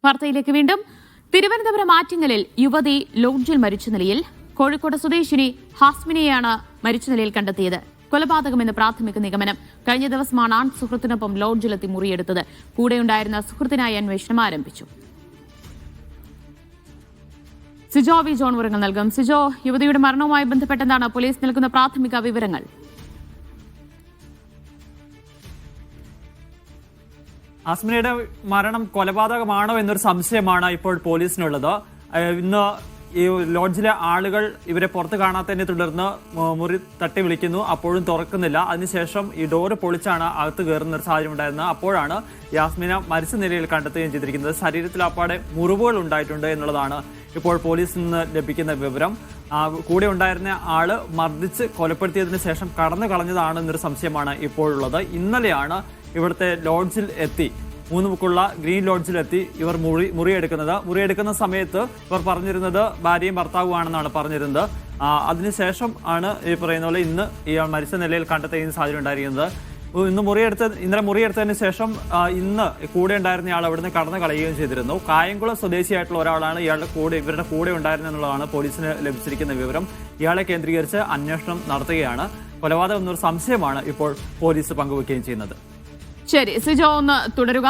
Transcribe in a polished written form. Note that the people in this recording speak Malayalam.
വാർത്തയിലേക്ക് വീണ്ടും. തിരുവനന്തപുരം ആറ്റിങ്ങലിൽ യുവതി ലോഡ്ജിൽ മരിച്ച നിലയിൽ. കോഴിക്കോട് സ്വദേശിനി ഹാസ്മിനെയാണ് മരിച്ച നിലയിൽ കണ്ടെത്തിയത്. കൊലപാതകമെന്ന് പ്രാഥമിക നിഗമനം. കഴിഞ്ഞ ദിവസമാണ് ആൺ സുഹൃത്തിനൊപ്പം ലോഡ്ജിലെത്തി മുറിയെടുത്തത്. കൂടെയുണ്ടായിരുന്ന സുഹൃത്തിനായി അന്വേഷണം ആരംഭിച്ചു. സിജോ വി ജോൺ വിവരങ്ങൾ നൽകും. സിജോ, യുവതിയുടെ മരണവുമായി ബന്ധപ്പെട്ടെന്താണ് പോലീസ് നൽകുന്ന പ്രാഥമിക വിവരങ്ങൾ? ആസ്മിനയുടെ മരണം കൊലപാതകമാണോ എന്നൊരു സംശയമാണ് ഇപ്പോൾ പോലീസിനുള്ളത്. ഇന്ന് ഈ ലോഡ്ജിലെ ആളുകൾ ഇവരെ പുറത്ത് കാണാത്തതിനെ തുടർന്ന് മുറി തട്ടി വിളിക്കുന്നു, അപ്പോഴും തുറക്കുന്നില്ല. അതിനുശേഷം ഈ ഡോറ് പൊളിച്ചാണ് അകത്ത് കയറുന്ന ഒരു സാഹചര്യം ഉണ്ടായിരുന്നത്. അപ്പോഴാണ് യാസ്മിന മരിച്ച നിലയിൽ കണ്ടെത്തുകയും ചെയ്തിരിക്കുന്നത്. ശരീരത്തിൽ അപ്പാടെ മുറിവുകൾ ഉണ്ടായിട്ടുണ്ട് എന്നുള്ളതാണ് ഇപ്പോൾ പോലീസിൽ നിന്ന് ലഭിക്കുന്ന വിവരം. കൂടെ ഉണ്ടായിരുന്ന ആള് മർദ്ദിച്ച് കൊലപ്പെടുത്തിയതിനു ശേഷം കടന്നു കളഞ്ഞതാണ് എന്നൊരു സംശയമാണ് ഇപ്പോഴുള്ളത്. ഇന്നലെയാണ് ഇവിടുത്തെ ലോഡ്ജിൽ എത്തി, 3 മുക്കുള്ള ഗ്രീൻ ലോഡ്ജിലെത്തി ഇവർ മുറിയെടുക്കുന്ന സമയത്ത് ഇവർ പറഞ്ഞിരുന്നത് ഭാര്യയും ഭർത്താവുമാണെന്നാണ് പറഞ്ഞിരുന്നത്. അതിനുശേഷം ആണ് ഈ പറയുന്ന പോലെ ഇന്ന് ഇയാൾ മരിച്ച നിലയിൽ കണ്ടെത്തുന്ന സാഹചര്യം ഉണ്ടായിരിക്കുന്നത്. ഇന്നലെ മുറിയെടുത്തതിന് ശേഷം ഇന്ന് കൂടെ ഉണ്ടായിരുന്ന ആൾ അവിടുന്ന് കടന്നു കളയുകയും ചെയ്തിരുന്നു. കായംകുളം സ്വദേശിയായിട്ടുള്ള ഒരാളാണ് ഇവരുടെ കൂടെ ഉണ്ടായിരുന്നെന്നുള്ളതാണ് പോലീസിന് ലഭിച്ചിരിക്കുന്ന വിവരം. ഇയാളെ കേന്ദ്രീകരിച്ച് അന്വേഷണം നടത്തുകയാണ്. കൊലപാതകം എന്നൊരു സംശയമാണ് ഇപ്പോൾ പോലീസ് പങ്കുവയ്ക്കുകയും ചെയ്യുന്നത്. ശരി സിജോ, ഒന്ന് തുടരുക.